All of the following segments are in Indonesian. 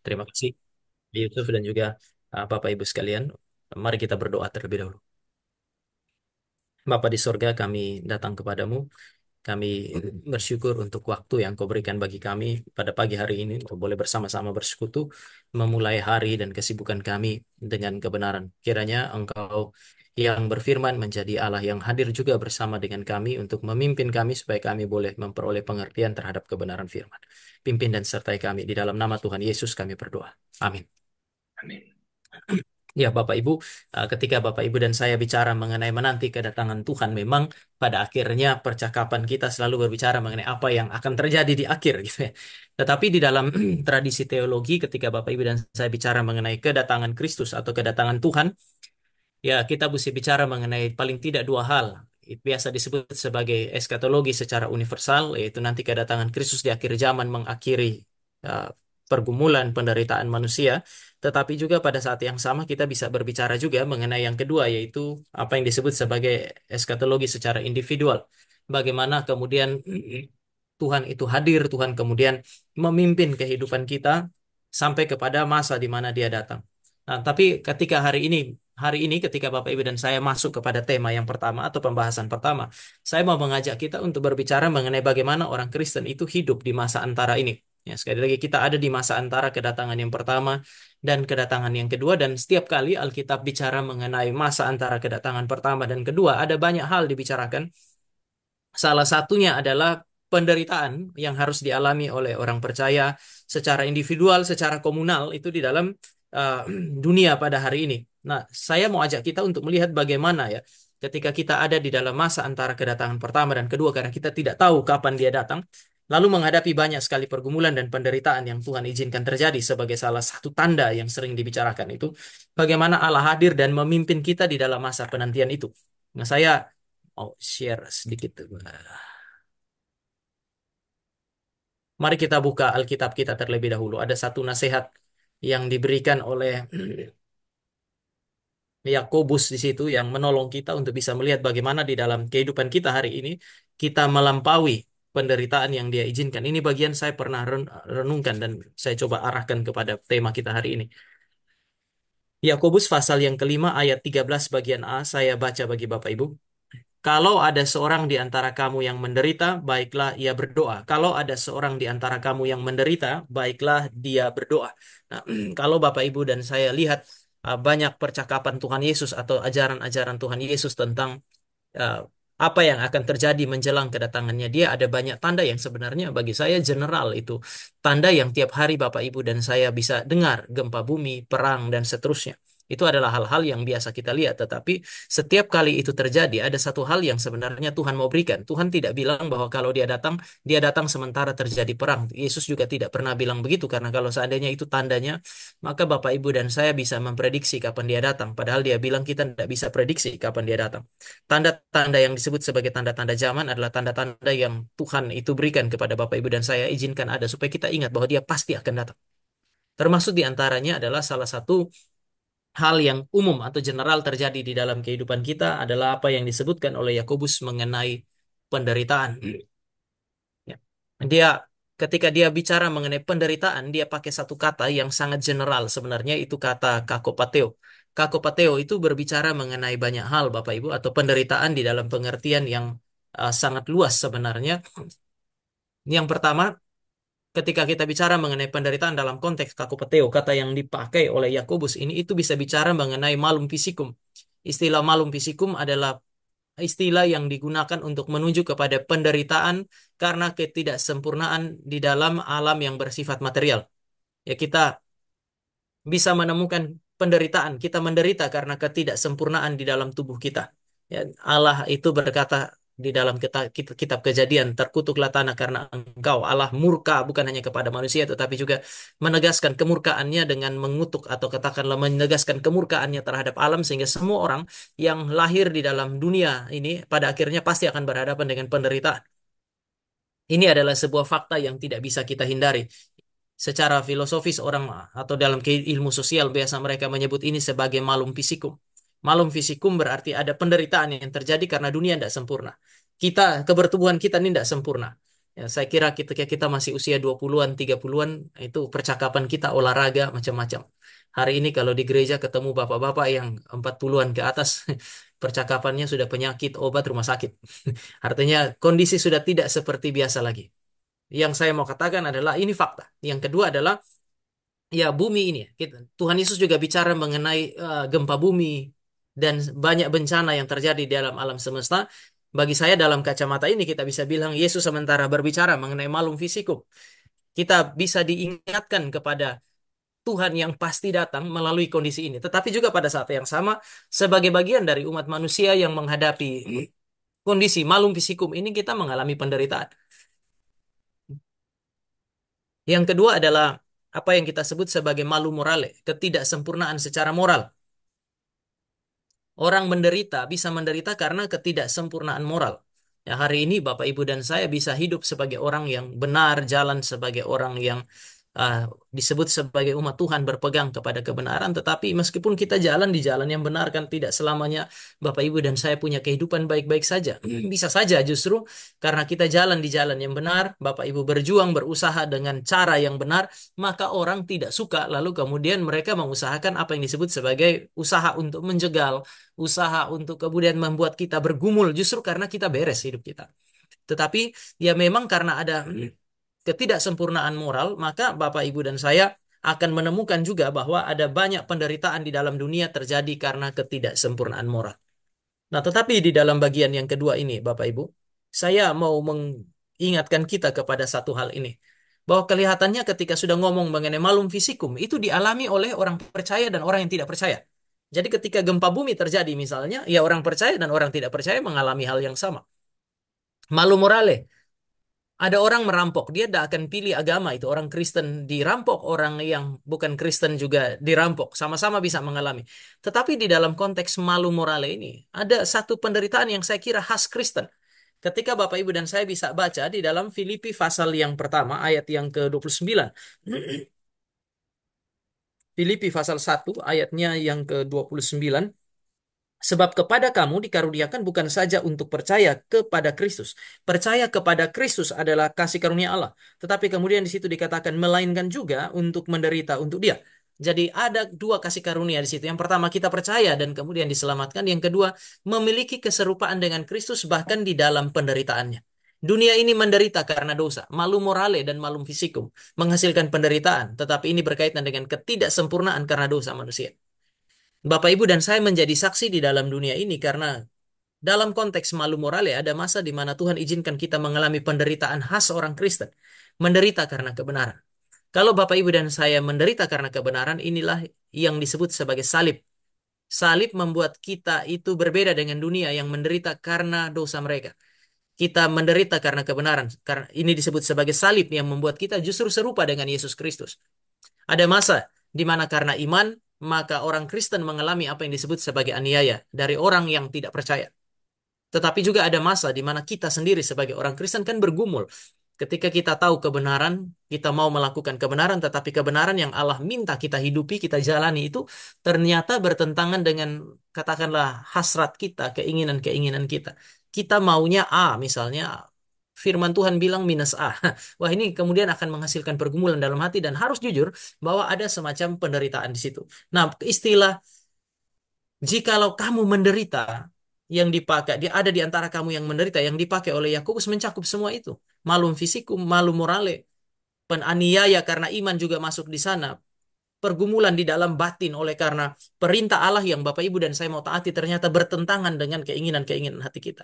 Terima kasih Yusuf dan juga Bapak Ibu sekalian. Mari kita berdoa terlebih dahulu. Bapa di sorga, kami datang kepadamu. Kami bersyukur untuk waktu yang Kau berikan bagi kami pada pagi hari ini untuk boleh bersama-sama bersekutu, memulai hari dan kesibukan kami dengan kebenaran. Kiranya Engkau yang berfirman menjadi Allah yang hadir juga bersama dengan kami untuk memimpin kami supaya kami boleh memperoleh pengertian terhadap kebenaran firman. Pimpin dan sertai kami di dalam nama Tuhan Yesus kami berdoa. Amin. Amin. Ya, Bapak Ibu, ketika Bapak Ibu dan saya bicara mengenai menanti kedatangan Tuhan, memang pada akhirnya percakapan kita selalu berbicara mengenai apa yang akan terjadi di akhir, gitu ya. Tetapi di dalam tradisi teologi, ketika Bapak Ibu dan saya bicara mengenai kedatangan Kristus atau kedatangan Tuhan, ya kita mesti bicara mengenai paling tidak dua hal. Biasa disebut sebagai eskatologi secara universal, yaitu nanti kedatangan Kristus di akhir zaman mengakhiri uh, pergumulan penderitaan manusia. Tetapi juga pada saat yang sama kita bisa berbicara juga mengenai yang kedua, yaitu apa yang disebut sebagai eskatologi secara individual. Bagaimana kemudian Tuhan itu hadir, Tuhan kemudian memimpin kehidupan kita sampai kepada masa di mana Dia datang. Nah, tapi ketika hari ini ketika Bapak Ibu dan saya masuk kepada tema yang pertama atau pembahasan pertama, saya mau mengajak kita untuk berbicara mengenai bagaimana orang Kristen itu hidup di masa antara ini. Ya, sekali lagi kita ada di masa antara kedatangan yang pertama dan kedatangan yang kedua, dan setiap kali Alkitab bicara mengenai masa antara kedatangan pertama dan kedua, ada banyak hal dibicarakan. Salah satunya adalah penderitaan yang harus dialami oleh orang percaya secara individual, secara komunal itu di dalam uh, dunia pada hari ini. Nah, saya mau ajak kita untuk melihat bagaimana ya ketika kita ada di dalam masa antara kedatangan pertama dan kedua karena kita tidak tahu kapan dia datang, lalu menghadapi banyak sekali pergumulan dan penderitaan yang Tuhan izinkan terjadi sebagai salah satu tanda yang sering dibicarakan itu, bagaimana Allah hadir dan memimpin kita di dalam masa penantian itu. Nah, saya mau share sedikit. Mari kita buka Alkitab kita terlebih dahulu. Ada satu nasihat yang diberikan oleh Yakobus di situ yang menolong kita untuk bisa melihat bagaimana di dalam kehidupan kita hari ini kita melampaui penderitaan yang Dia izinkan. Ini bagian saya pernah renungkan dan saya coba arahkan kepada tema kita hari ini. Yakobus pasal yang kelima ayat 13 bagian A, saya baca bagi Bapak Ibu. Kalau ada seorang di antara kamu yang menderita, baiklah ia berdoa. Kalau ada seorang di antara kamu yang menderita, baiklah dia berdoa. Nah, kalau Bapak Ibu dan saya lihat banyak percakapan Tuhan Yesus atau ajaran-ajaran Tuhan Yesus tentang uh, apa yang akan terjadi menjelang kedatangannya dia, ada banyak tanda yang sebenarnya bagi saya general itu. Tanda yang tiap hari Bapak Ibu dan saya bisa dengar, gempa bumi, perang, dan seterusnya. Itu adalah hal-hal yang biasa kita lihat, tetapi setiap kali itu terjadi, ada satu hal yang sebenarnya Tuhan mau berikan. Tuhan tidak bilang bahwa kalau dia datang sementara terjadi perang. Yesus juga tidak pernah bilang begitu, karena kalau seandainya itu tandanya, maka Bapak, Ibu, dan saya bisa memprediksi kapan dia datang. Padahal dia bilang kita tidak bisa prediksi kapan dia datang. Tanda-tanda yang disebut sebagai tanda-tanda zaman adalah tanda-tanda yang Tuhan itu berikan kepada Bapak, Ibu, dan saya, izinkan ada supaya kita ingat bahwa dia pasti akan datang. Termasuk diantaranya adalah salah satu hal yang umum atau general terjadi di dalam kehidupan kita adalah apa yang disebutkan oleh Yakobus mengenai penderitaan. Ya. Dia ketika dia bicara mengenai penderitaan, dia pakai satu kata yang sangat general sebenarnya, itu kata kakopateo. Kakopateo itu berbicara mengenai banyak hal Bapak Ibu, atau penderitaan di dalam pengertian yang sangat luas sebenarnya. Yang pertama, ketika kita bicara mengenai penderitaan dalam konteks kakopateo, kata yang dipakai oleh Yakobus ini itu bisa bicara mengenai malum fisikum. Istilah malum fisikum adalah istilah yang digunakan untuk menunjuk kepada penderitaan karena ketidaksempurnaan di dalam alam yang bersifat material. Ya, kita bisa menemukan penderitaan. Kita menderita karena ketidaksempurnaan di dalam tubuh kita. Ya, Allah itu berkata di dalam kitab Kejadian, terkutuklah tanah karena engkau. Allah murka bukan hanya kepada manusia, tetapi juga menegaskan kemurkaannya dengan mengutuk atau katakanlah menegaskan kemurkaannya terhadap alam, sehingga semua orang yang lahir di dalam dunia ini pada akhirnya pasti akan berhadapan dengan penderitaan. Ini adalah sebuah fakta yang tidak bisa kita hindari. Secara filosofis orang atau dalam ilmu sosial biasa mereka menyebut ini sebagai malum fisikum. Malum fisikum berarti ada penderitaan yang terjadi karena dunia tidak sempurna. Kebertubuhan kita ini tidak sempurna. Ya, saya kira ketika kita masih usia 20-an, 30-an, itu percakapan kita olahraga macam-macam. Hari ini kalau di gereja ketemu bapak-bapak yang 40-an ke atas, percakapannya sudah penyakit, obat, rumah sakit. Artinya kondisi sudah tidak seperti biasa lagi. Yang saya mau katakan adalah ini fakta. Yang kedua adalah ya bumi ini. Tuhan Yesus juga bicara mengenai gempa bumi dan banyak bencana yang terjadi di dalam alam semesta. Bagi saya dalam kacamata ini kita bisa bilang Yesus sementara berbicara mengenai malum fisikum. Kita bisa diingatkan kepada Tuhan yang pasti datang melalui kondisi ini. Tetapi juga pada saat yang sama sebagai bagian dari umat manusia yang menghadapi kondisi malum fisikum ini kita mengalami penderitaan. Yang kedua adalah apa yang kita sebut sebagai malum morale, ketidaksempurnaan secara moral. Orang menderita bisa menderita karena ketidaksempurnaan moral. Ya, hari ini Bapak Ibu dan saya bisa hidup sebagai orang yang benar, jalan sebagai orang yang ah, disebut sebagai umat Tuhan berpegang kepada kebenaran. Tetapi meskipun kita jalan di jalan yang benar kan tidak selamanya Bapak Ibu dan saya punya kehidupan baik-baik saja. Bisa saja justru karena kita jalan di jalan yang benar, Bapak Ibu berjuang, berusaha dengan cara yang benar, maka orang tidak suka. Lalu kemudian mereka mengusahakan apa yang disebut sebagai usaha untuk menjegal, usaha untuk kemudian membuat kita bergumul justru karena kita beres hidup kita. Tetapi ya memang karena ada ketidaksempurnaan moral, maka Bapak, Ibu, dan saya akan menemukan juga bahwa ada banyak penderitaan di dalam dunia terjadi karena ketidaksempurnaan moral. Nah, tetapi di dalam bagian yang kedua ini, Bapak, Ibu, saya mau mengingatkan kita kepada satu hal ini. Bahwa kelihatannya ketika sudah ngomong mengenai malum fisikum, itu dialami oleh orang percaya dan orang yang tidak percaya. Jadi ketika gempa bumi terjadi misalnya, ya orang percaya dan orang tidak percaya mengalami hal yang sama. Malum morale, ada orang merampok, dia tidak akan pilih agama itu. Orang Kristen dirampok, orang yang bukan Kristen juga dirampok. Sama-sama bisa mengalami. Tetapi di dalam konteks malu morale ini, ada satu penderitaan yang saya kira khas Kristen. Ketika Bapak, Ibu, dan saya bisa baca di dalam Filipi pasal yang pertama, ayat yang ke-29. Filipi pasal 1, ayatnya yang ke-29. Sebab kepada kamu dikaruniakan bukan saja untuk percaya kepada Kristus. Percaya kepada Kristus adalah kasih karunia Allah. Tetapi kemudian di situ dikatakan melainkan juga untuk menderita untuk Dia. Jadi ada dua kasih karunia di situ. Yang pertama kita percaya dan kemudian diselamatkan. Yang kedua memiliki keserupaan dengan Kristus bahkan di dalam penderitaannya. Dunia ini menderita karena dosa. Malum morale dan malum fisikum menghasilkan penderitaan. Tetapi ini berkaitan dengan ketidaksempurnaan karena dosa manusia. Bapak, Ibu, dan saya menjadi saksi di dalam dunia ini karena dalam konteks malu morale ada masa di mana Tuhan izinkan kita mengalami penderitaan khas orang Kristen. Menderita karena kebenaran. Kalau Bapak, Ibu, dan saya menderita karena kebenaran, inilah yang disebut sebagai salib. Salib membuat kita itu berbeda dengan dunia yang menderita karena dosa mereka. Kita menderita karena kebenaran. Karena ini disebut sebagai salib yang membuat kita justru serupa dengan Yesus Kristus. Ada masa di mana karena iman, maka orang Kristen mengalami apa yang disebut sebagai aniaya dari orang yang tidak percaya. Tetapi juga ada masa di mana kita sendiri sebagai orang Kristen kan bergumul. Ketika kita tahu kebenaran, kita mau melakukan kebenaran, tetapi kebenaran yang Allah minta kita hidupi, kita jalani itu ternyata bertentangan dengan katakanlah hasrat kita, keinginan-keinginan kita. Kita maunya A misalnya, firman Tuhan bilang minus A. Wah, ini kemudian akan menghasilkan pergumulan dalam hati dan harus jujur bahwa ada semacam penderitaan di situ. Nah, istilah jikalau kamu menderita yang dipakai, dia ada di antara kamu yang menderita yang dipakai oleh Yakobus mencakup semua itu. Malum fisikum, malum morale, penganiaya karena iman juga masuk di sana. Pergumulan di dalam batin oleh karena perintah Allah yang Bapak Ibu dan saya mau taati ternyata bertentangan dengan keinginan-keinginan hati kita.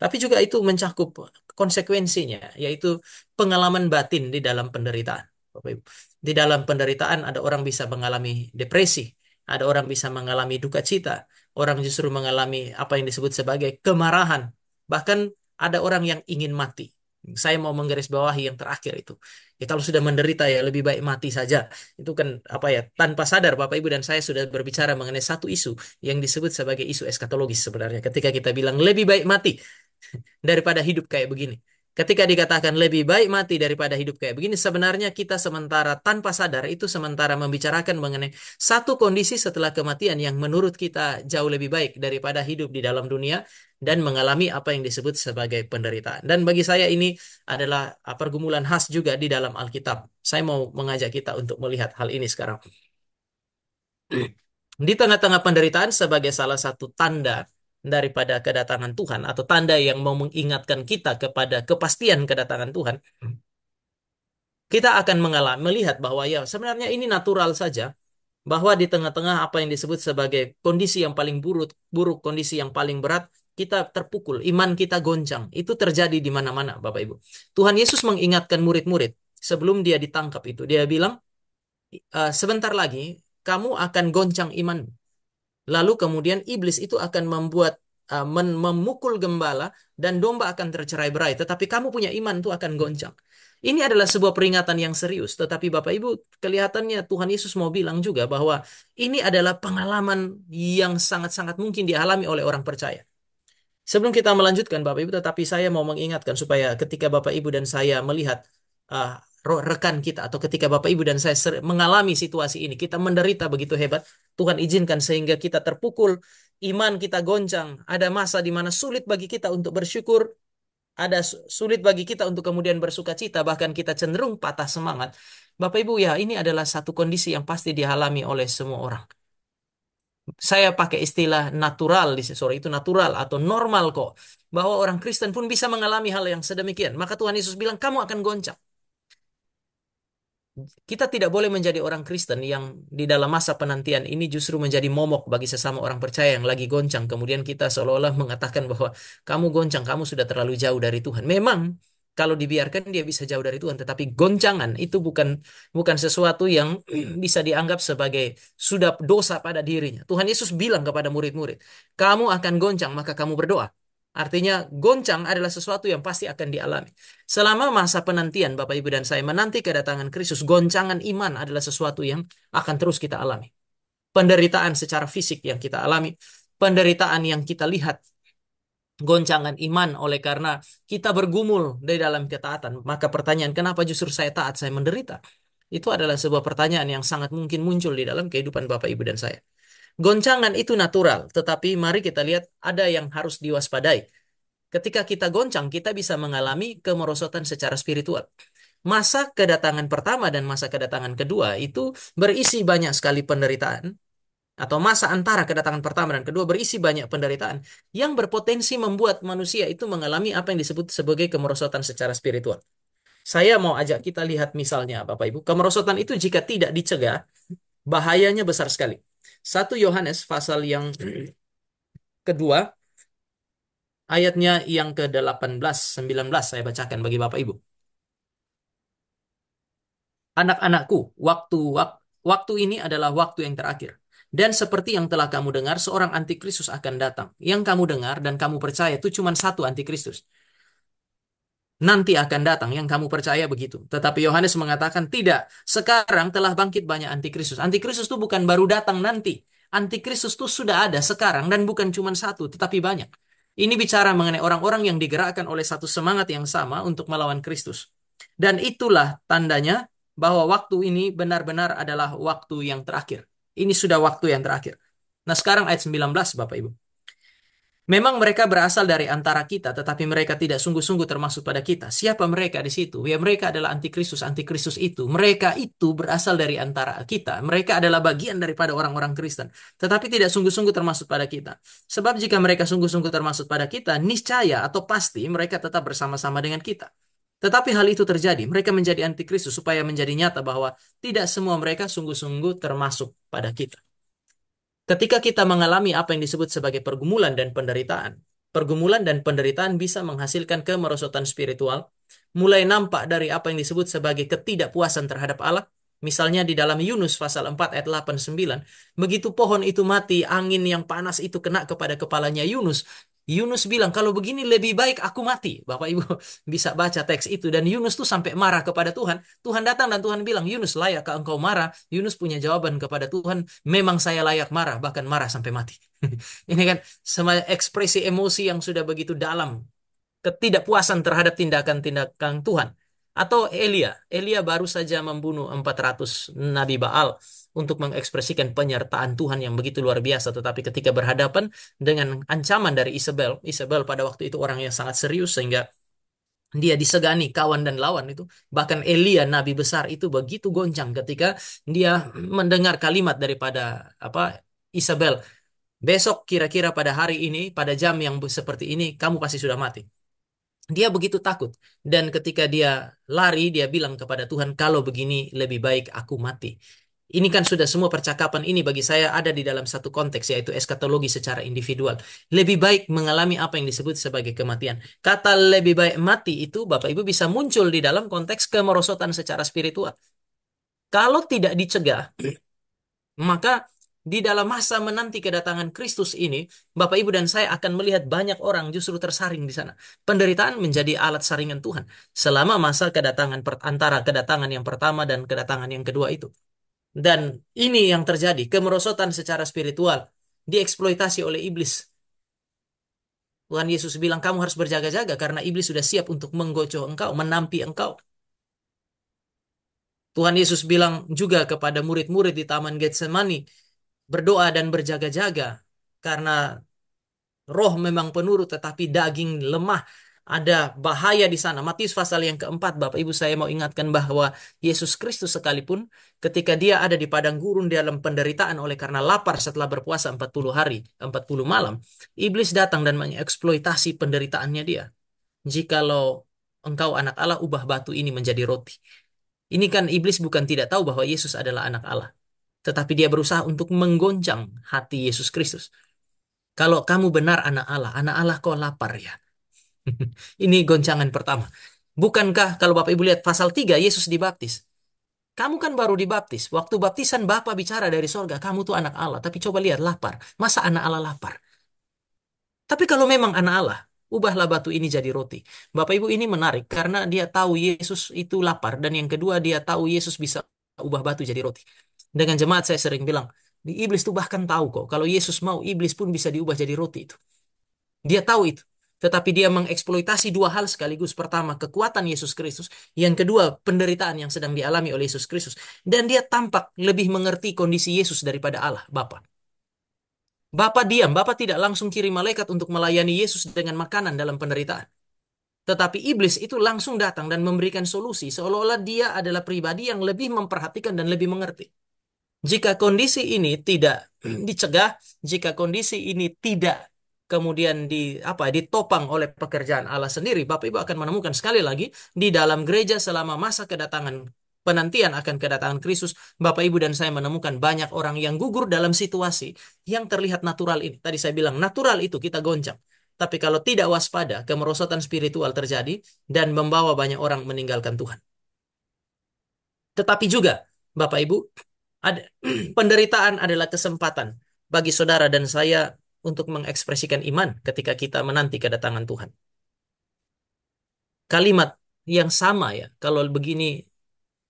Tapi juga itu mencakup konsekuensinya, yaitu pengalaman batin di dalam penderitaan. Bapak Ibu. Di dalam penderitaan ada orang bisa mengalami depresi, ada orang bisa mengalami duka cita, orang justru mengalami apa yang disebut sebagai kemarahan. Bahkan ada orang yang ingin mati. Saya mau menggarisbawahi yang terakhir itu. Ya, kalau sudah menderita ya lebih baik mati saja. Itu kan apa ya, tanpa sadar Bapak Ibu dan saya sudah berbicara mengenai satu isu yang disebut sebagai isu eskatologis sebenarnya. Ketika kita bilang lebih baik mati daripada hidup kayak begini. Ketika dikatakan lebih baik mati daripada hidup kayak begini, sebenarnya kita sementara tanpa sadar itu sementara membicarakan mengenai satu kondisi setelah kematian yang menurut kita jauh lebih baik daripada hidup di dalam dunia dan mengalami apa yang disebut sebagai penderitaan. Dan bagi saya ini adalah pergumulan khas juga di dalam Alkitab. Saya mau mengajak kita untuk melihat hal ini sekarang. Di tengah-tengah penderitaan sebagai salah satu tanda daripada kedatangan Tuhan atau tanda yang mau mengingatkan kita kepada kepastian kedatangan Tuhan, kita akan melihat bahwa ya sebenarnya ini natural saja bahwa di tengah-tengah apa yang disebut sebagai kondisi yang paling buruk, buruk kondisi yang paling berat, kita terpukul, iman kita goncang. Itu terjadi di mana-mana, Bapak Ibu. Tuhan Yesus mengingatkan murid-murid sebelum dia ditangkap itu. Dia bilang, sebentar lagi kamu akan goncang iman. Lalu kemudian iblis itu akan membuat memukul gembala dan domba akan tercerai-berai. Tetapi kamu punya iman itu akan goncang. Ini adalah sebuah peringatan yang serius. Tetapi Bapak Ibu, kelihatannya Tuhan Yesus mau bilang juga bahwa ini adalah pengalaman yang sangat-sangat mungkin dialami oleh orang percaya. Sebelum kita melanjutkan Bapak Ibu, tetapi saya mau mengingatkan supaya ketika Bapak Ibu dan saya melihat uh, rekan kita atau ketika Bapak Ibu dan saya mengalami situasi ini, kita menderita begitu hebat, Tuhan izinkan sehingga kita terpukul, iman kita goncang, ada masa di mana sulit bagi kita untuk bersyukur, ada sulit bagi kita untuk kemudian bersuka cita, bahkan kita cenderung patah semangat. Bapak Ibu ya, ini adalah satu kondisi yang pasti dialami oleh semua orang. Saya pakai istilah natural di sore itu natural atau normal kok. Bahwa orang Kristen pun bisa mengalami hal yang sedemikian. Maka Tuhan Yesus bilang, kamu akan goncang. Kita tidak boleh menjadi orang Kristen yang di dalam masa penantian ini justru menjadi momok bagi sesama orang percaya yang lagi goncang. Kemudian kita seolah-olah mengatakan bahwa kamu goncang, kamu sudah terlalu jauh dari Tuhan. Memang kalau dibiarkan dia bisa jauh dari Tuhan, tetapi goncangan itu bukan sesuatu yang bisa dianggap sebagai sudah dosa pada dirinya. Tuhan Yesus bilang kepada murid-murid, kamu akan goncang, maka kamu berdoa. Artinya goncang adalah sesuatu yang pasti akan dialami. Selama masa penantian Bapak Ibu dan saya menanti kedatangan Kristus, goncangan iman adalah sesuatu yang akan terus kita alami. Penderitaan secara fisik yang kita alami, penderitaan yang kita lihat, goncangan iman oleh karena kita bergumul di dalam ketaatan. Maka pertanyaan, kenapa justru saya taat, saya menderita? Itu adalah sebuah pertanyaan yang sangat mungkin muncul di dalam kehidupan Bapak Ibu dan saya. Goncangan itu natural, tetapi mari kita lihat ada yang harus diwaspadai. Ketika kita goncang, kita bisa mengalami kemerosotan secara spiritual. Masa kedatangan pertama dan masa kedatangan kedua itu berisi banyak sekali penderitaan, atau masa antara kedatangan pertama dan kedua berisi banyak penderitaan yang berpotensi membuat manusia itu mengalami apa yang disebut sebagai kemerosotan secara spiritual. Saya mau ajak kita lihat misalnya, Bapak Ibu, kemerosotan itu jika tidak dicegah, bahayanya besar sekali. 1 Yohanes pasal yang kedua, ayatnya yang ke-18, 19 saya bacakan bagi Bapak Ibu. Anak-anakku, waktu ini adalah waktu yang terakhir. Dan seperti yang telah kamu dengar, seorang antikristus akan datang. Yang kamu dengar dan kamu percaya itu cuma satu antikristus. Nanti akan datang yang kamu percaya begitu. Tetapi Yohanes mengatakan tidak. Sekarang telah bangkit banyak antikristus. Antikristus itu bukan baru datang nanti. Antikristus itu sudah ada sekarang dan bukan cuma satu, tetapi banyak. Ini bicara mengenai orang-orang yang digerakkan oleh satu semangat yang sama untuk melawan Kristus. Dan itulah tandanya bahwa waktu ini benar-benar adalah waktu yang terakhir. Ini sudah waktu yang terakhir. Nah, sekarang ayat 19, Bapak Ibu. Memang mereka berasal dari antara kita, tetapi mereka tidak sungguh-sungguh termasuk pada kita. Siapa mereka di situ? Ya, mereka adalah antikristus. Antikristus itu, mereka itu berasal dari antara kita. Mereka adalah bagian daripada orang-orang Kristen, tetapi tidak sungguh-sungguh termasuk pada kita. Sebab jika mereka sungguh-sungguh termasuk pada kita, niscaya atau pasti mereka tetap bersama-sama dengan kita. Tetapi hal itu terjadi, mereka menjadi antikristus supaya menjadi nyata bahwa tidak semua mereka sungguh-sungguh termasuk pada kita. Ketika kita mengalami apa yang disebut sebagai pergumulan dan penderitaan bisa menghasilkan kemerosotan spiritual, mulai nampak dari apa yang disebut sebagai ketidakpuasan terhadap Allah. Misalnya di dalam Yunus pasal 4 ayat 8-9, begitu pohon itu mati, angin yang panas itu kena kepada kepalanya Yunus. Yunus bilang, kalau begini lebih baik aku mati. Bapak Ibu bisa baca teks itu. Dan Yunus tuh sampai marah kepada Tuhan. Tuhan datang dan Tuhan bilang, Yunus, layakkah engkau marah? Yunus punya jawaban kepada Tuhan, memang saya layak marah, bahkan marah sampai mati. Ini kan sama ekspresi emosi yang sudah begitu dalam. ketidakpuasan terhadap tindakan-tindakan Tuhan. Atau Elia baru saja membunuh 400 Nabi Baal untuk mengekspresikan penyertaan Tuhan yang begitu luar biasa. Tetapi ketika berhadapan dengan ancaman dari Isabel pada waktu itu orang yang sangat serius sehingga dia disegani kawan dan lawan itu. Bahkan Elia, nabi besar itu begitu goncang ketika dia mendengar kalimat daripada apa Isabel. Besok kira-kira pada hari ini, pada jam yang seperti ini, kamu pasti sudah mati. Dia begitu takut. Dan ketika dia lari, dia bilang kepada Tuhan, kalau begini lebih baik aku mati. Ini kan sudah semua percakapan ini bagi saya ada di dalam satu konteks, yaitu eskatologi secara individual. Lebih baik mengalami apa yang disebut sebagai kematian. Kata lebih baik mati itu, Bapak Ibu bisa muncul di dalam konteks kemerosotan secara spiritual. Kalau tidak dicegah, maka di dalam masa menanti kedatangan Kristus ini, Bapak Ibu dan saya akan melihat banyak orang justru tersaring di sana. Penderitaan menjadi alat saringan Tuhan selama masa kedatangan antara kedatangan yang pertama dan kedatangan yang kedua itu. Dan ini yang terjadi, kemerosotan secara spiritual dieksploitasi oleh iblis. Tuhan Yesus bilang kamu harus berjaga-jaga karena iblis sudah siap untuk menggocok engkau, menampi engkau. Tuhan Yesus bilang juga kepada murid-murid di Taman Getsemani, berdoa dan berjaga-jaga karena roh memang penurut tetapi daging lemah. Ada bahaya di sana. Matius pasal yang keempat, Bapak Ibu saya mau ingatkan bahwa Yesus Kristus sekalipun ketika dia ada di padang gurun dalam penderitaan oleh karena lapar setelah berpuasa 40 hari, 40 malam, iblis datang dan mengeksploitasi penderitaannya dia. Jikalau engkau anak Allah, ubah batu ini menjadi roti. Ini kan iblis bukan tidak tahu bahwa Yesus adalah anak Allah, tetapi dia berusaha untuk menggoncang hati Yesus Kristus. Kalau kamu benar anak Allah kok lapar ya? Ini goncangan pertama. Bukankah kalau Bapak Ibu lihat pasal 3 Yesus dibaptis. Kamu kan baru dibaptis. Waktu baptisan Bapa bicara dari sorga, kamu tuh anak Allah. Tapi coba lihat lapar. Masa anak Allah lapar? Tapi kalau memang anak Allah, ubahlah batu ini jadi roti. Bapak Ibu ini menarik karena dia tahu Yesus itu lapar. Dan yang kedua dia tahu Yesus bisa ubah batu jadi roti. Dengan jemaat saya sering bilang, di iblis tuh bahkan tahu kok. Kalau Yesus mau, iblis pun bisa diubah jadi roti itu. Dia tahu itu. Tetapi dia mengeksploitasi dua hal sekaligus. Pertama, kekuatan Yesus Kristus. Yang kedua, penderitaan yang sedang dialami oleh Yesus Kristus. Dan dia tampak lebih mengerti kondisi Yesus daripada Allah, Bapa. Bapa diam, Bapa tidak langsung kirim malaikat untuk melayani Yesus dengan makanan dalam penderitaan. Tetapi iblis itu langsung datang dan memberikan solusi seolah-olah dia adalah pribadi yang lebih memperhatikan dan lebih mengerti. Jika kondisi ini tidak dicegah, jika kondisi ini tidak kemudian ditopang oleh pekerjaan Allah sendiri, Bapak Ibu akan menemukan sekali lagi di dalam gereja selama masa kedatangan penantian akan kedatangan Kristus, Bapak Ibu dan saya menemukan banyak orang yang gugur dalam situasi yang terlihat natural ini. Tadi saya bilang natural itu kita goncang. Tapi kalau tidak waspada, kemerosotan spiritual terjadi dan membawa banyak orang meninggalkan Tuhan. Tetapi juga, Bapak Ibu, ada, penderitaan adalah kesempatan bagi saudara dan saya untuk mengekspresikan iman ketika kita menanti kedatangan Tuhan. Kalimat yang sama ya, kalau begini,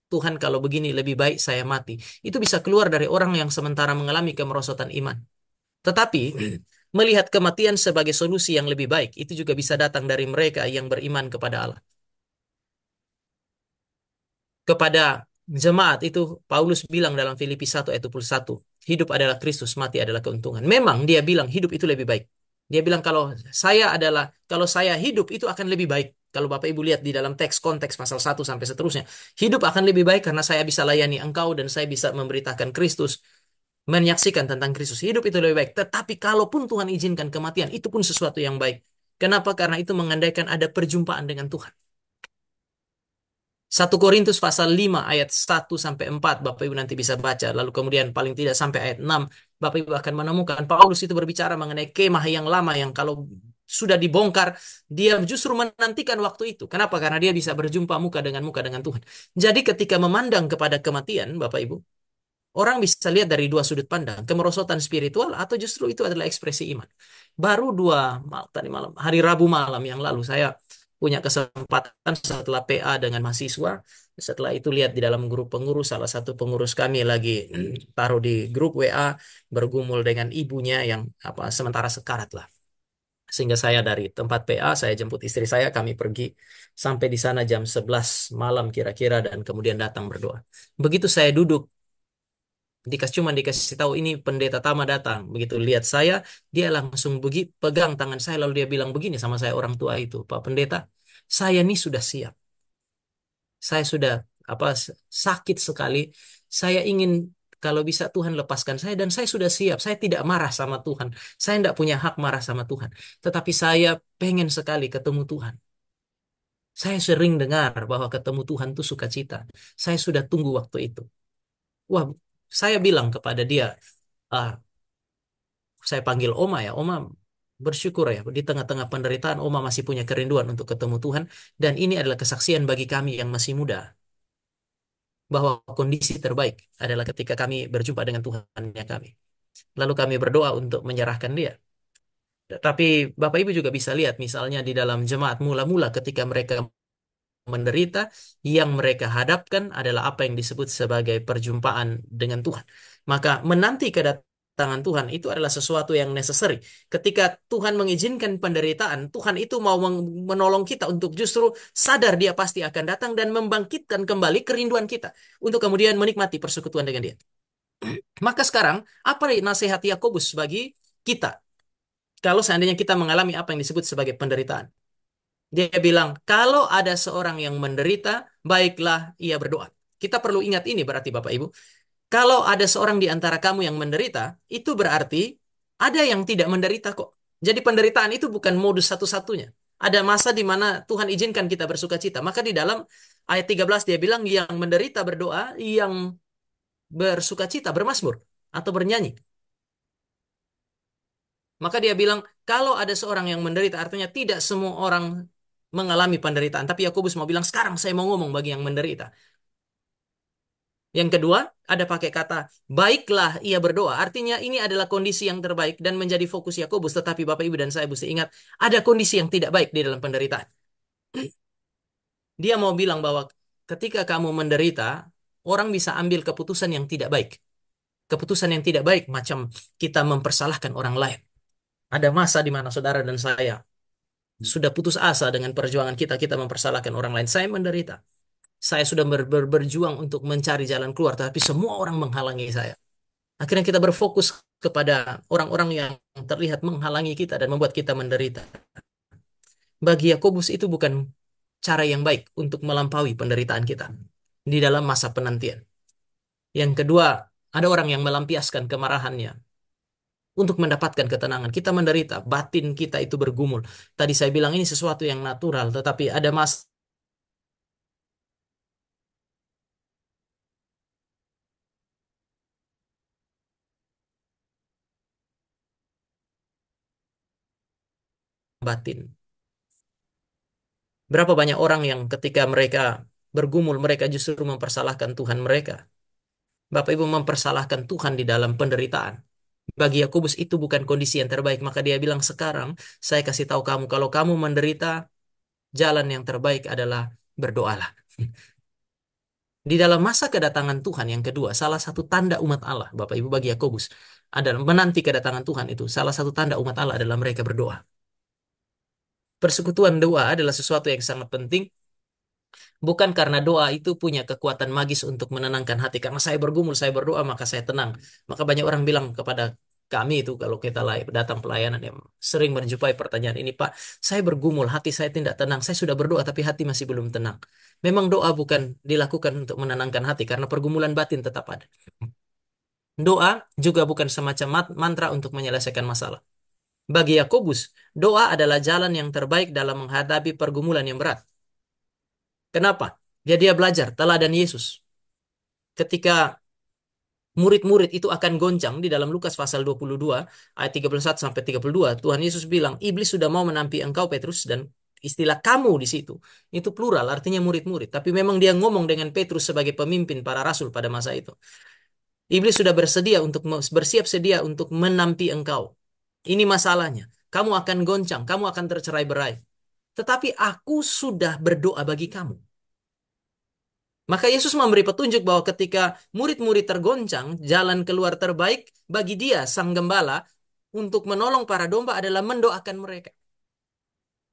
Tuhan kalau begini lebih baik saya mati. Itu bisa keluar dari orang yang sementara mengalami kemerosotan iman. Tetapi, melihat kematian sebagai solusi yang lebih baik, itu juga bisa datang dari mereka yang beriman kepada Allah. Kepada jemaat itu Paulus bilang dalam Filipi 1 ayat 21, hidup adalah Kristus, mati adalah keuntungan. Memang dia bilang hidup itu lebih baik. Dia bilang kalau saya hidup itu akan lebih baik. Kalau Bapak Ibu lihat di dalam teks konteks pasal 1 sampai seterusnya, hidup akan lebih baik karena saya bisa layani engkau dan saya bisa memberitakan Kristus, menyaksikan tentang Kristus. Hidup itu lebih baik. Tetapi kalaupun Tuhan izinkan kematian, itu pun sesuatu yang baik. Kenapa? Karena itu mengandaikan ada perjumpaan dengan Tuhan. 1 Korintus pasal 5 ayat 1 sampai 4 Bapak Ibu nanti bisa baca. Lalu kemudian paling tidak sampai ayat 6 Bapak Ibu akan menemukan Paulus itu berbicara mengenai kemah yang lama yang kalau sudah dibongkar dia justru menantikan waktu itu. Kenapa? Karena dia bisa berjumpa muka dengan Tuhan. Jadi ketika memandang kepada kematian Bapak Ibu, orang bisa lihat dari dua sudut pandang, kemerosotan spiritual atau justru itu adalah ekspresi iman. Baru tadi malam, hari Rabu malam yang lalu saya punya kesempatan setelah PA dengan mahasiswa. Setelah itu lihat di dalam grup pengurus, salah satu pengurus kami lagi taruh di grup WA bergumul dengan ibunya yang sementara sekarat lah. Sehingga saya dari tempat PA, saya jemput istri saya, kami pergi sampai di sana jam 11 malam kira-kira dan kemudian datang berdoa. Begitu saya duduk, dikasih tahu ini pendeta Tama datang. Begitu lihat saya, dia langsung pegang tangan saya lalu dia bilang begini sama saya orang tua itu, Pak Pendeta, saya nih sudah siap. Saya sudah apa sakit sekali. Saya ingin kalau bisa Tuhan lepaskan saya dan saya sudah siap. Saya tidak marah sama Tuhan. Saya tidak punya hak marah sama Tuhan. Tetapi saya pengen sekali ketemu Tuhan. Saya sering dengar bahwa ketemu Tuhan itu sukacita. Saya sudah tunggu waktu itu. Wah, saya bilang kepada dia, ah, saya panggil Oma ya, Oma bersyukur ya di tengah-tengah penderitaan Oma masih punya kerinduan untuk ketemu Tuhan dan ini adalah kesaksian bagi kami yang masih muda bahwa kondisi terbaik adalah ketika kami berjumpa dengan Tuhannya kami. Lalu kami berdoa untuk menyerahkan dia. Tapi Bapak Ibu juga bisa lihat misalnya di dalam jemaat mula-mula ketika mereka menderita, yang mereka hadapkan adalah apa yang disebut sebagai perjumpaan dengan Tuhan. Maka menanti kedatangan Tuhan itu adalah sesuatu yang necessary. Ketika Tuhan mengizinkan penderitaan, Tuhan itu mau menolong kita untuk justru sadar dia pasti akan datang dan membangkitkan kembali kerinduan kita untuk kemudian menikmati persekutuan dengan dia. Maka sekarang, apa nasihat Yakobus bagi kita kalau seandainya kita mengalami apa yang disebut sebagai penderitaan? Dia bilang, kalau ada seorang yang menderita, baiklah ia berdoa. Kita perlu ingat ini berarti Bapak Ibu. Kalau ada seorang di antara kamu yang menderita, itu berarti ada yang tidak menderita kok. Jadi penderitaan itu bukan modus satu-satunya. Ada masa di mana Tuhan izinkan kita bersuka cita. Maka di dalam ayat 13 dia bilang, yang menderita berdoa, yang bersuka cita bermasmur atau bernyanyi. Maka dia bilang, kalau ada seorang yang menderita, artinya tidak semua orang mengalami penderitaan. Tapi Yakobus mau bilang, sekarang saya mau ngomong bagi yang menderita. Yang kedua, ada pakai kata, baiklah ia berdoa. Artinya ini adalah kondisi yang terbaik dan menjadi fokus Yakobus. Tetapi Bapak, Ibu, dan saya mesti ingat, ada kondisi yang tidak baik di dalam penderitaan. Dia mau bilang bahwa ketika kamu menderita, orang bisa ambil keputusan yang tidak baik. Keputusan yang tidak baik, macam kita mempersalahkan orang lain. Ada masa di mana saudara dan saya sudah putus asa dengan perjuangan kita, kita mempersalahkan orang lain. Saya menderita. Saya sudah berjuang untuk mencari jalan keluar, tapi semua orang menghalangi saya. Akhirnya kita berfokus kepada orang-orang yang terlihat menghalangi kita dan membuat kita menderita. Bagi Yakobus itu bukan cara yang baik untuk melampaui penderitaan kita di dalam masa penantian. Yang kedua, ada orang yang melampiaskan kemarahannya untuk mendapatkan ketenangan. Kita menderita, batin kita itu bergumul. Tadi saya bilang ini sesuatu yang natural, tetapi ada masa batin. Berapa banyak orang yang ketika mereka bergumul, mereka justru mempersalahkan Tuhan mereka. Bapak Ibu mempersalahkan Tuhan di dalam penderitaan. Bagi Yakobus itu bukan kondisi yang terbaik. Maka dia bilang sekarang saya kasih tahu kamu kalau kamu menderita, jalan yang terbaik adalah berdoalah. Di dalam masa kedatangan Tuhan yang kedua, salah satu tanda umat Allah, Bapak Ibu bagi Yakobus, adalah menanti kedatangan Tuhan itu. Salah satu tanda umat Allah adalah mereka berdoa. Persekutuan doa adalah sesuatu yang sangat penting. Bukan karena doa itu punya kekuatan magis untuk menenangkan hati. Karena saya bergumul, saya berdoa, maka saya tenang. Maka banyak orang bilang kepada kami itu kalau kita datang pelayanan yang sering menjumpai pertanyaan ini, Pak, saya bergumul, hati saya tidak tenang. Saya sudah berdoa tapi hati masih belum tenang. Memang doa bukan dilakukan untuk menenangkan hati karena pergumulan batin tetap ada. Doa juga bukan semacam mantra untuk menyelesaikan masalah. Bagi Yakobus, doa adalah jalan yang terbaik dalam menghadapi pergumulan yang berat. Kenapa? Dia belajar teladan Yesus. Ketika murid-murid itu akan goncang di dalam Lukas pasal 22 ayat 31 sampai 32, Tuhan Yesus bilang, iblis sudah mau menampi engkau Petrus dan istilah kamu di situ itu plural artinya murid-murid, tapi memang dia ngomong dengan Petrus sebagai pemimpin para rasul pada masa itu. Iblis sudah bersiap sedia untuk menampi engkau. Ini masalahnya. Kamu akan goncang, kamu akan tercerai-berai. Tetapi aku sudah berdoa bagi kamu. Maka Yesus memberi petunjuk bahwa ketika murid-murid tergoncang, jalan keluar terbaik bagi dia, Sang Gembala, untuk menolong para domba adalah mendoakan mereka.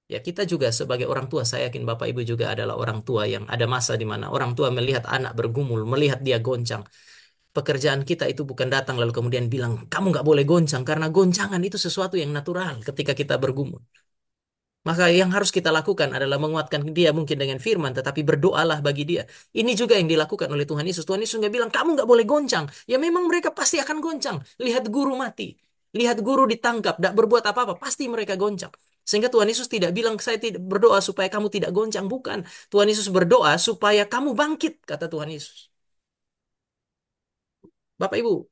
Ya kita juga sebagai orang tua, saya yakin Bapak Ibu juga adalah orang tua yang ada masa di mana orang tua melihat anak bergumul, melihat dia goncang. Pekerjaan kita itu bukan datang lalu kemudian bilang, kamu nggak boleh goncang, karena goncangan itu sesuatu yang natural ketika kita bergumul. Maka yang harus kita lakukan adalah menguatkan dia mungkin dengan firman, tetapi berdoalah bagi dia. Ini juga yang dilakukan oleh Tuhan Yesus. Tuhan Yesus nggak bilang, kamu nggak boleh goncang. Ya memang mereka pasti akan goncang. Lihat guru mati. Lihat guru ditangkap, tidak berbuat apa-apa. Pasti mereka goncang. Sehingga Tuhan Yesus tidak bilang, saya tidak berdoa supaya kamu tidak goncang. Bukan. Tuhan Yesus berdoa supaya kamu bangkit, kata Tuhan Yesus. Bapak Ibu,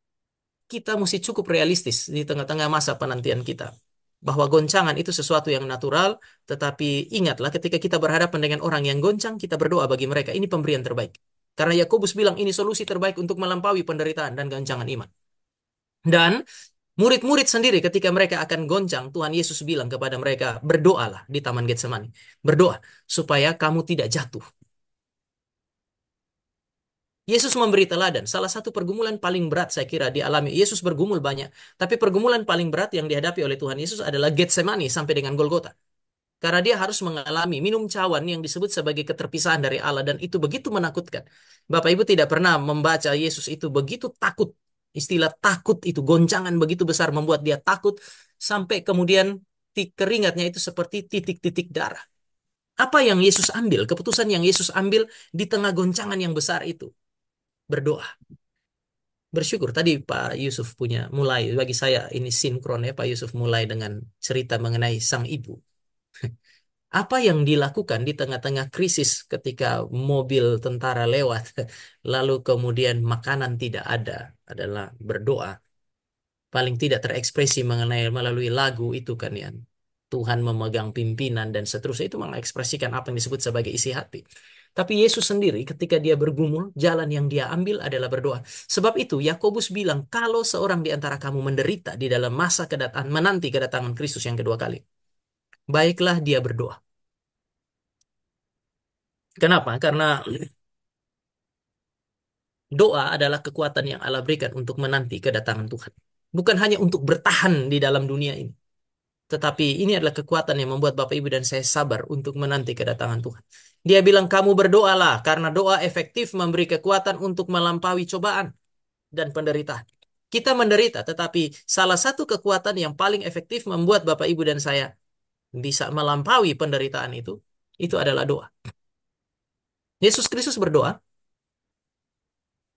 kita mesti cukup realistis di tengah-tengah masa penantian kita. Bahwa goncangan itu sesuatu yang natural, tetapi ingatlah ketika kita berhadapan dengan orang yang goncang, kita berdoa bagi mereka. Ini pemberian terbaik. Karena Yakobus bilang ini solusi terbaik untuk melampaui penderitaan dan goncangan iman. Dan murid-murid sendiri ketika mereka akan goncang, Tuhan Yesus bilang kepada mereka, berdoalah di Taman Getsemani. Berdoa supaya kamu tidak jatuh. Yesus memberi teladan. Salah satu pergumulan paling berat saya kira dialami. Yesus bergumul banyak. Tapi pergumulan paling berat yang dihadapi oleh Tuhan Yesus adalah Getsemani sampai dengan Golgota. Karena dia harus mengalami minum cawan yang disebut sebagai keterpisahan dari Allah. Dan itu begitu menakutkan. Bapak Ibu tidak pernah membaca Yesus itu begitu takut. Istilah takut itu, goncangan begitu besar membuat dia takut. Sampai kemudian keringatnya itu seperti titik-titik darah. Apa yang Yesus ambil? Keputusan yang Yesus ambil di tengah goncangan yang besar itu. Berdoa. Bersyukur tadi Pak Yusuf punya mulai bagi saya ini sinkron ya Pak Yusuf mulai dengan cerita mengenai sang ibu. Apa yang dilakukan di tengah-tengah krisis ketika mobil tentara lewat lalu kemudian makanan tidak ada adalah berdoa. Paling tidak terekspresi mengenai melalui lagu itu kan ya. Tuhan memegang pimpinan dan seterusnya itu mengekspresikan apa yang disebut sebagai isi hati. Tapi Yesus sendiri ketika dia bergumul, jalan yang dia ambil adalah berdoa. Sebab itu Yakobus bilang, kalau seorang di antara kamu menderita di dalam masa kedatangan, menanti kedatangan Kristus yang kedua kali, baiklah dia berdoa. Kenapa? Karena doa adalah kekuatan yang Allah berikan untuk menanti kedatangan Tuhan. Bukan hanya untuk bertahan di dalam dunia ini. Tetapi ini adalah kekuatan yang membuat Bapak Ibu dan saya sabar untuk menanti kedatangan Tuhan. Dia bilang, kamu berdoalah, karena doa efektif memberi kekuatan untuk melampaui cobaan dan penderitaan. Kita menderita, tetapi salah satu kekuatan yang paling efektif membuat Bapak Ibu dan saya bisa melampaui penderitaan itu adalah doa. Yesus Kristus berdoa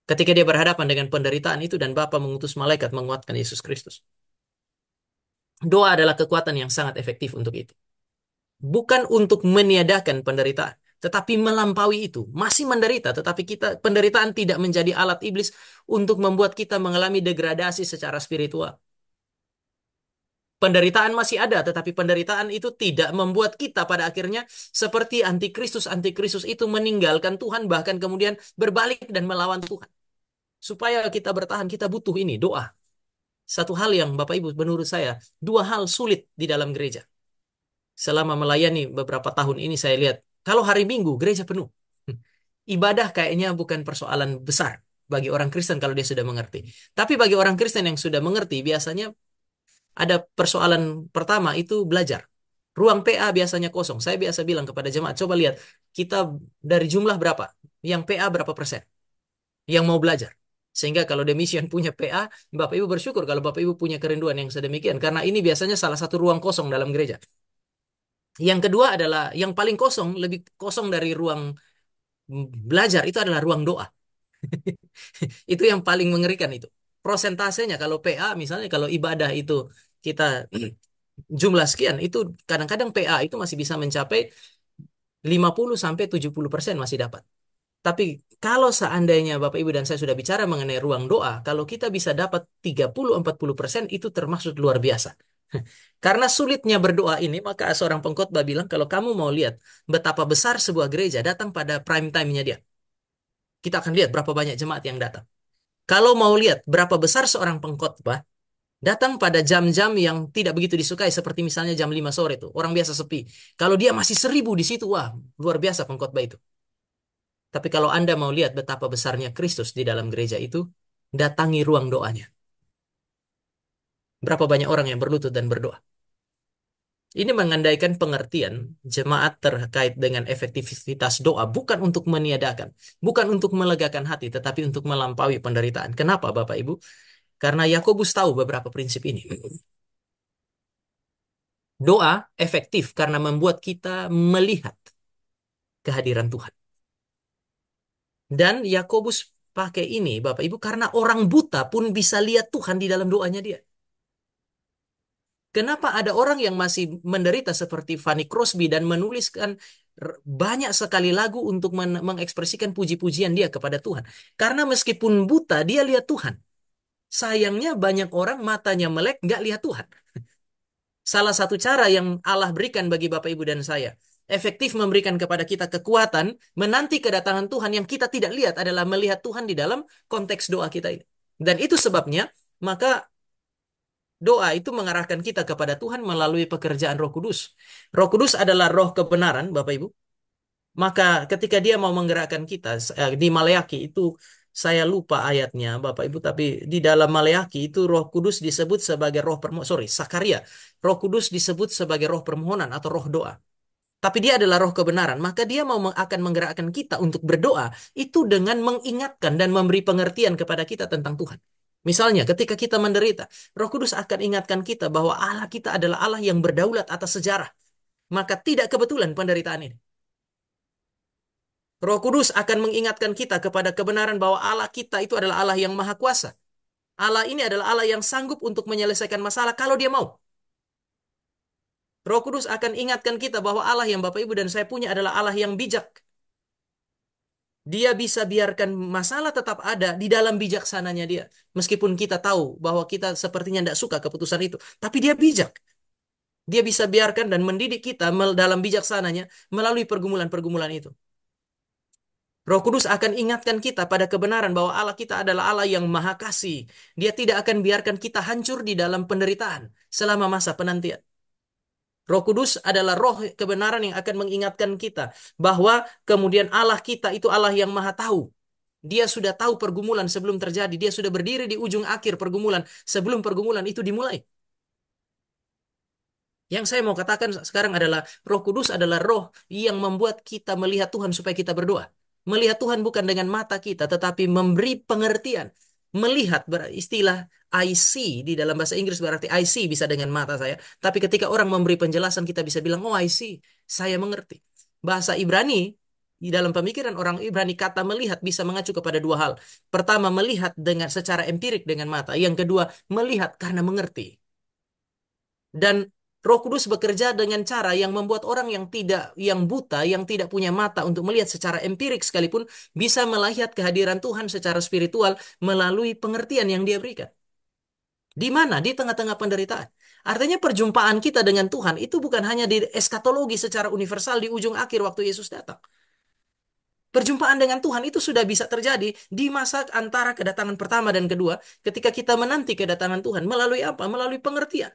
ketika dia berhadapan dengan penderitaan itu dan Bapa mengutus malaikat menguatkan Yesus Kristus. Doa adalah kekuatan yang sangat efektif untuk itu. Bukan untuk meniadakan penderitaan, tetapi melampaui itu. Masih menderita, tetapi kita penderitaan tidak menjadi alat iblis untuk membuat kita mengalami degradasi secara spiritual. Penderitaan masih ada, tetapi penderitaan itu tidak membuat kita pada akhirnya seperti antikristus. Antikristus itu meninggalkan Tuhan, bahkan kemudian berbalik dan melawan Tuhan. Supaya kita bertahan, kita butuh ini, doa. Satu hal yang Bapak Ibu menurut saya, dua hal sulit di dalam gereja. Selama melayani beberapa tahun ini saya lihat, kalau hari Minggu gereja penuh. Ibadah kayaknya bukan persoalan besar bagi orang Kristen kalau dia sudah mengerti. Tapi bagi orang Kristen yang sudah mengerti, biasanya ada persoalan pertama itu belajar. Ruang PA biasanya kosong. Saya biasa bilang kepada jemaat, coba lihat, kita dari jumlah berapa? Yang PA berapa persen? Yang mau belajar. Sehingga kalau demikian punya PA, Bapak Ibu bersyukur kalau Bapak Ibu punya kerinduan yang sedemikian. Karena ini biasanya salah satu ruang kosong dalam gereja. Yang kedua adalah yang paling kosong, lebih kosong dari ruang belajar itu adalah ruang doa. Itu yang paling mengerikan itu. Prosentasenya kalau PA misalnya kalau ibadah itu kita jumlah sekian itu kadang-kadang PA itu masih bisa mencapai 50 sampai 70% masih dapat. Tapi kalau seandainya Bapak Ibu dan saya sudah bicara mengenai ruang doa, kalau kita bisa dapat 30-40% itu termasuk luar biasa. Karena sulitnya berdoa ini, maka seorang pengkhotbah bilang, kalau kamu mau lihat betapa besar sebuah gereja, datang pada prime time-nya dia. Kita akan lihat berapa banyak jemaat yang datang. Kalau mau lihat berapa besar seorang pengkhotbah, datang pada jam-jam yang tidak begitu disukai, seperti misalnya jam 5 sore itu. Orang biasa sepi. Kalau dia masih 1.000 di situ, wah, luar biasa pengkhotbah itu. Tapi kalau Anda mau lihat betapa besarnya Kristus di dalam gereja itu, datangi ruang doanya. Berapa banyak orang yang berlutut dan berdoa. Ini mengandaikan pengertian jemaat terkait dengan efektivitas doa, bukan untuk meniadakan, bukan untuk melegakan hati, tetapi untuk melampaui penderitaan. Kenapa, Bapak Ibu? Karena Yakobus tahu beberapa prinsip ini. Doa efektif karena membuat kita melihat kehadiran Tuhan. Dan Yakobus pakai ini, Bapak Ibu, karena orang buta pun bisa lihat Tuhan di dalam doanya dia. Kenapa ada orang yang masih menderita seperti Fanny Crosby dan menuliskan banyak sekali lagu untuk mengekspresikan puji-pujian dia kepada Tuhan? Karena meskipun buta, dia lihat Tuhan. Sayangnya banyak orang matanya melek, nggak lihat Tuhan. Salah satu cara yang Allah berikan bagi Bapak Ibu dan saya, efektif memberikan kepada kita kekuatan, menanti kedatangan Tuhan yang kita tidak lihat adalah melihat Tuhan di dalam konteks doa kita ini. Dan itu sebabnya, maka doa itu mengarahkan kita kepada Tuhan melalui pekerjaan Roh Kudus. Roh Kudus adalah roh kebenaran, Bapak Ibu. Maka ketika dia mau menggerakkan kita, di Maleaki itu saya lupa ayatnya, Bapak Ibu, tapi di dalam Maleaki itu Roh Kudus disebut sebagai roh permohonan, sorry, Sakaria. Roh Kudus disebut sebagai roh permohonan atau roh doa. Tapi dia adalah roh kebenaran, maka dia mau akan menggerakkan kita untuk berdoa itu dengan mengingatkan dan memberi pengertian kepada kita tentang Tuhan. Misalnya, ketika kita menderita, Roh Kudus akan ingatkan kita bahwa Allah kita adalah Allah yang berdaulat atas sejarah. Maka tidak kebetulan penderitaan ini. Roh Kudus akan mengingatkan kita kepada kebenaran bahwa Allah kita itu adalah Allah yang maha kuasa. Allah ini adalah Allah yang sanggup untuk menyelesaikan masalah kalau dia mau. Roh Kudus akan ingatkan kita bahwa Allah yang Bapak Ibu dan saya punya adalah Allah yang bijak. Dia bisa biarkan masalah tetap ada di dalam bijaksananya dia. Meskipun kita tahu bahwa kita sepertinya tidak suka keputusan itu. Tapi dia bijak. Dia bisa biarkan dan mendidik kita dalam bijaksananya melalui pergumulan-pergumulan itu. Roh Kudus akan ingatkan kita pada kebenaran bahwa Allah kita adalah Allah yang maha kasih. Dia tidak akan biarkan kita hancur di dalam penderitaan selama masa penantian. Roh Kudus adalah roh kebenaran yang akan mengingatkan kita bahwa kemudian Allah kita itu Allah yang maha tahu. Dia sudah tahu pergumulan sebelum terjadi. Dia sudah berdiri di ujung akhir pergumulan sebelum pergumulan itu dimulai. Yang saya mau katakan sekarang adalah Roh Kudus adalah roh yang membuat kita melihat Tuhan supaya kita berdoa. Melihat Tuhan bukan dengan mata kita, tetapi memberi pengertian. Melihat istilah I see di dalam bahasa Inggris berarti I see bisa dengan mata saya. Tapi ketika orang memberi penjelasan kita bisa bilang, oh I see, saya mengerti. Bahasa Ibrani, di dalam pemikiran orang Ibrani kata melihat bisa mengacu kepada dua hal. Pertama, melihat dengan secara empirik dengan mata. Yang kedua, melihat karena mengerti. Dan Roh Kudus bekerja dengan cara yang membuat orang yang buta, yang tidak punya mata untuk melihat secara empirik sekalipun, bisa melihat kehadiran Tuhan secara spiritual melalui pengertian yang dia berikan. Di mana? Di tengah-tengah penderitaan. Artinya perjumpaan kita dengan Tuhan itu bukan hanya di eskatologi secara universal di ujung akhir waktu Yesus datang. Perjumpaan dengan Tuhan itu sudah bisa terjadi di masa antara kedatangan pertama dan kedua, ketika kita menanti kedatangan Tuhan melalui apa? Melalui pengertian.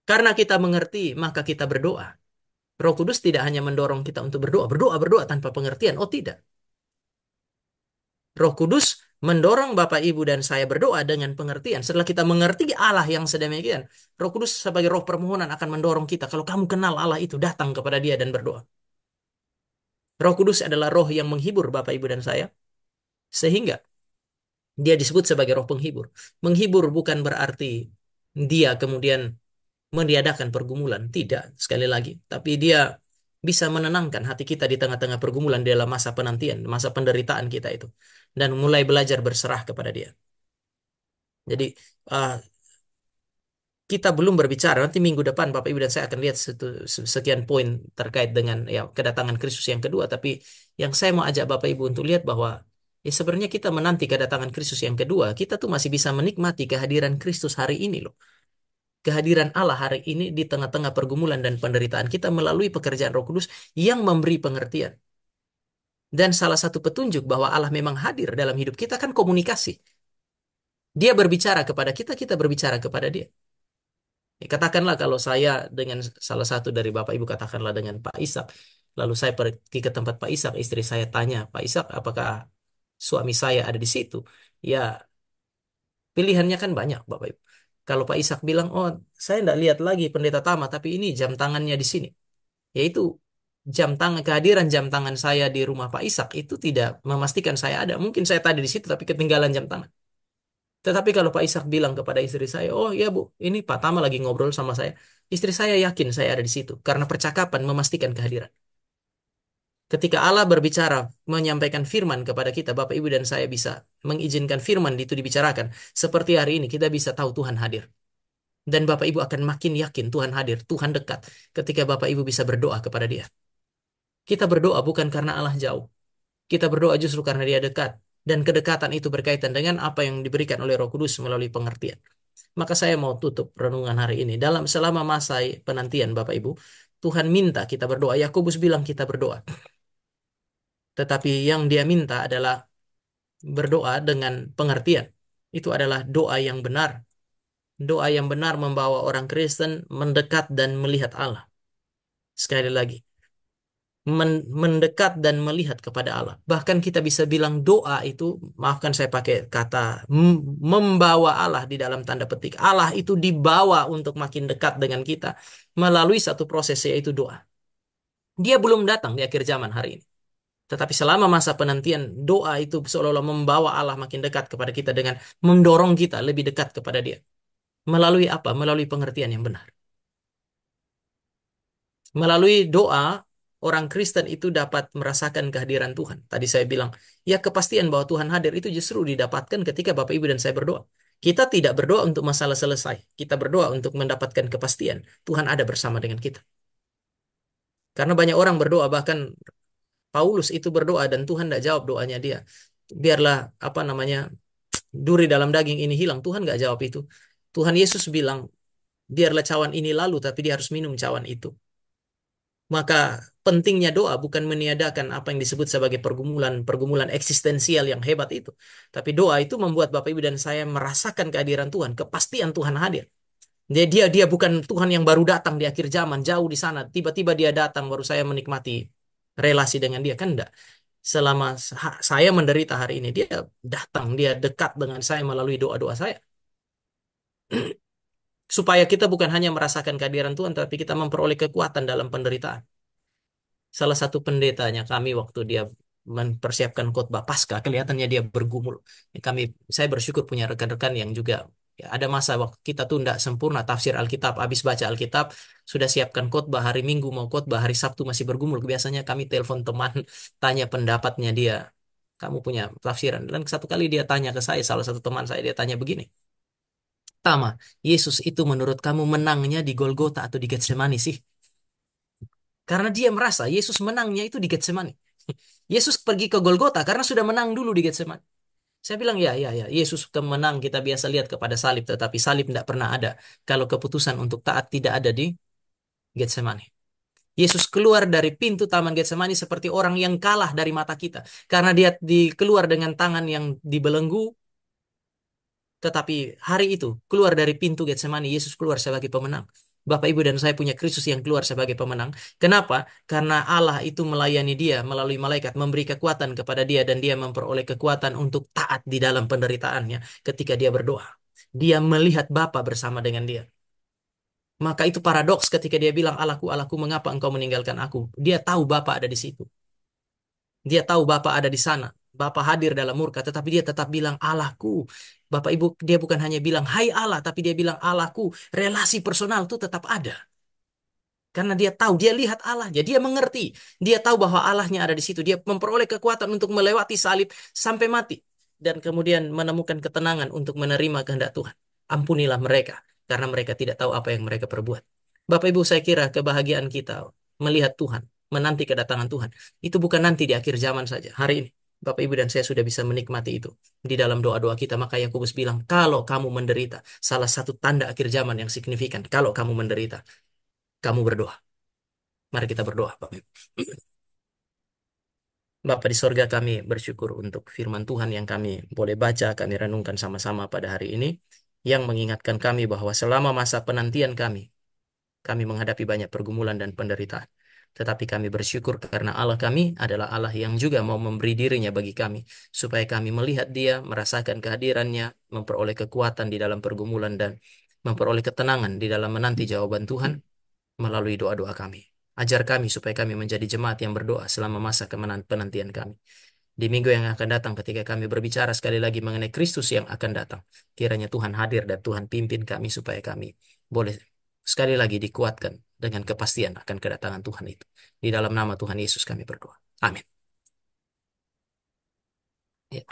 Karena kita mengerti, maka kita berdoa. Roh Kudus tidak hanya mendorong kita untuk berdoa, berdoa tanpa pengertian. Oh tidak. Roh Kudus mendorong Bapak, Ibu, dan saya berdoa dengan pengertian. Setelah kita mengerti Allah yang sedemikian, Roh Kudus sebagai roh permohonan akan mendorong kita. Kalau kamu kenal Allah itu, datang kepada dia dan berdoa. Roh Kudus adalah roh yang menghibur Bapak, Ibu, dan saya. Sehingga dia disebut sebagai roh penghibur. Menghibur bukan berarti dia kemudian meniadakan pergumulan. Tidak, sekali lagi. Tapi dia bisa menenangkan hati kita di tengah-tengah pergumulan dalam masa penantian, masa penderitaan kita itu. Dan mulai belajar berserah kepada dia. Jadi, uh, kita belum berbicara. Nanti minggu depan Bapak Ibu dan saya akan lihat sekian poin terkait dengan ya kedatangan Kristus yang kedua. Tapi yang saya mau ajak Bapak Ibu untuk lihat bahwa ya sebenarnya kita menanti kedatangan Kristus yang kedua. Kita tuh masih bisa menikmati kehadiran Kristus hari ini loh. Kehadiran Allah hari ini di tengah-tengah pergumulan dan penderitaan kita melalui pekerjaan Roh Kudus yang memberi pengertian. Dan salah satu petunjuk bahwa Allah memang hadir dalam hidup kita kan komunikasi. Dia berbicara kepada kita, kita berbicara kepada dia. Ya, katakanlah kalau saya dengan salah satu dari Bapak Ibu, katakanlah dengan Pak Ishak, lalu saya pergi ke tempat Pak Ishak, istri saya tanya, Pak Ishak, apakah suami saya ada di situ? Ya, pilihannya kan banyak, Bapak Ibu. Kalau Pak Ishak bilang, oh saya tidak lihat lagi pendeta Tama, tapi ini jam tangannya di sini. Yaitu jam tangan, kehadiran jam tangan saya di rumah Pak Ishak itu tidak memastikan saya ada. Mungkin saya tadi di situ, tapi ketinggalan jam tangan. Tetapi kalau Pak Ishak bilang kepada istri saya, oh ya Bu, ini Pak Tama lagi ngobrol sama saya. Istri saya yakin saya ada di situ, karena percakapan memastikan kehadiran. Ketika Allah berbicara, menyampaikan firman kepada kita, Bapak, Ibu, dan saya bisa mengizinkan firman itu dibicarakan. Seperti hari ini, kita bisa tahu Tuhan hadir. Dan Bapak Ibu akan makin yakin Tuhan hadir, Tuhan dekat. Ketika Bapak Ibu bisa berdoa kepada Dia. Kita berdoa bukan karena Allah jauh. Kita berdoa justru karena Dia dekat. Dan kedekatan itu berkaitan dengan apa yang diberikan oleh Roh Kudus melalui pengertian. Maka saya mau tutup renungan hari ini. Selama masa penantian Bapak Ibu, Tuhan minta kita berdoa. Yakobus bilang kita berdoa. Tetapi yang Dia minta adalah berdoa dengan pengertian. Itu adalah doa yang benar. Doa yang benar membawa orang Kristen mendekat dan melihat Allah. Sekali lagi, mendekat dan melihat kepada Allah. Bahkan kita bisa bilang doa itu, maafkan saya pakai kata membawa Allah di dalam tanda petik. Allah itu dibawa untuk makin dekat dengan kita melalui satu proses yaitu doa. Dia belum datang di akhir zaman hari ini. Tetapi selama masa penantian, doa itu seolah-olah membawa Allah makin dekat kepada kita dengan mendorong kita lebih dekat kepada Dia. Melalui apa? Melalui pengertian yang benar. Melalui doa, orang Kristen itu dapat merasakan kehadiran Tuhan. Tadi saya bilang, ya kepastian bahwa Tuhan hadir itu justru didapatkan ketika Bapak, Ibu, dan saya berdoa. Kita tidak berdoa untuk masalah selesai. Kita berdoa untuk mendapatkan kepastian. Tuhan ada bersama dengan kita. Karena banyak orang berdoa, bahkan Paulus itu berdoa dan Tuhan tidak jawab doanya dia. Biarlah, apa namanya, duri dalam daging ini hilang. Tuhan nggak jawab itu. Tuhan Yesus bilang, biarlah cawan ini lalu, tapi dia harus minum cawan itu. Maka pentingnya doa bukan meniadakan apa yang disebut sebagai pergumulan eksistensial yang hebat itu. Tapi doa itu membuat Bapak Ibu dan saya merasakan kehadiran Tuhan, kepastian Tuhan hadir. Dia bukan Tuhan yang baru datang di akhir zaman, jauh di sana. Tiba-tiba dia datang, baru saya menikmati relasi dengan dia. Kan enggak. Selama saya menderita hari ini, dia datang, dia dekat dengan saya melalui doa-doa saya. Supaya kita bukan hanya merasakan kehadiran Tuhan, tapi kita memperoleh kekuatan dalam penderitaan. Salah satu pendetanya kami waktu dia mempersiapkan khotbah Paskah, kelihatannya dia bergumul. Saya bersyukur punya rekan-rekan yang juga ya, ada masa waktu kita tuh tidak sempurna tafsir Alkitab, habis baca Alkitab, sudah siapkan khotbah hari Minggu mau khotbah, hari Sabtu masih bergumul. Biasanya kami telepon teman, tanya pendapatnya dia. Kamu punya tafsiran. Dan satu kali dia tanya ke saya, salah satu teman saya, dia tanya begini. Tama, Yesus itu menurut kamu menangnya di Golgota atau di Getsemani sih? Karena dia merasa Yesus menangnya itu di Getsemani. Yesus pergi ke Golgota karena sudah menang dulu di Getsemani. Saya bilang, ya, ya, ya. Yesus menang kita biasa lihat kepada salib. Tetapi salib tidak pernah ada kalau keputusan untuk taat tidak ada di Getsemani. Yesus keluar dari pintu Taman Getsemani seperti orang yang kalah dari mata kita. Karena dia keluar dengan tangan yang dibelenggu. Tetapi hari itu keluar dari pintu Getsemani, Yesus keluar sebagai pemenang. Bapak, Ibu, dan saya punya Kristus yang keluar sebagai pemenang. Kenapa? Karena Allah itu melayani dia melalui malaikat, memberi kekuatan kepada dia, dan dia memperoleh kekuatan untuk taat di dalam penderitaannya ketika dia berdoa. Dia melihat Bapa bersama dengan dia. Maka itu paradoks ketika dia bilang, Allahku, Allahku, mengapa engkau meninggalkan aku? Dia tahu Bapa ada di situ. Dia tahu Bapa ada di sana. Bapa hadir dalam murka, tetapi dia tetap bilang Allahku. Bapak Ibu, dia bukan hanya bilang hai Allah, tapi dia bilang Allahku. Relasi personal itu tetap ada. Karena dia tahu, dia lihat Allahnya, dia mengerti. Dia tahu bahwa Allahnya ada di situ. Dia memperoleh kekuatan untuk melewati salib sampai mati. Dan kemudian menemukan ketenangan untuk menerima kehendak Tuhan. Ampunilah mereka, karena mereka tidak tahu apa yang mereka perbuat. Bapak Ibu, saya kira kebahagiaan kita melihat Tuhan, menanti kedatangan Tuhan. Itu bukan nanti di akhir zaman saja, hari ini. Bapak Ibu dan saya sudah bisa menikmati itu di dalam doa-doa kita. Maka Yakobus bilang, kalau kamu menderita, salah satu tanda akhir zaman yang signifikan, kalau kamu menderita, kamu berdoa. Mari kita berdoa, Bapak Ibu. Bapa di sorga, kami bersyukur untuk firman Tuhan yang kami boleh baca, kami renungkan sama-sama pada hari ini, yang mengingatkan kami bahwa selama masa penantian kami menghadapi banyak pergumulan dan penderitaan. Tetapi kami bersyukur karena Allah kami adalah Allah yang juga mau memberi dirinya bagi kami, supaya kami melihat Dia, merasakan kehadirannya, memperoleh kekuatan di dalam pergumulan dan memperoleh ketenangan di dalam menanti jawaban Tuhan melalui doa-doa kami. Ajar kami supaya kami menjadi jemaat yang berdoa selama masa penantian kami. Di minggu yang akan datang ketika kami berbicara sekali lagi mengenai Kristus yang akan datang, kiranya Tuhan hadir dan Tuhan pimpin kami supaya kami boleh sekali lagi dikuatkan dengan kepastian akan kedatangan Tuhan itu. Di dalam nama Tuhan Yesus kami berdoa. Amin. Ya.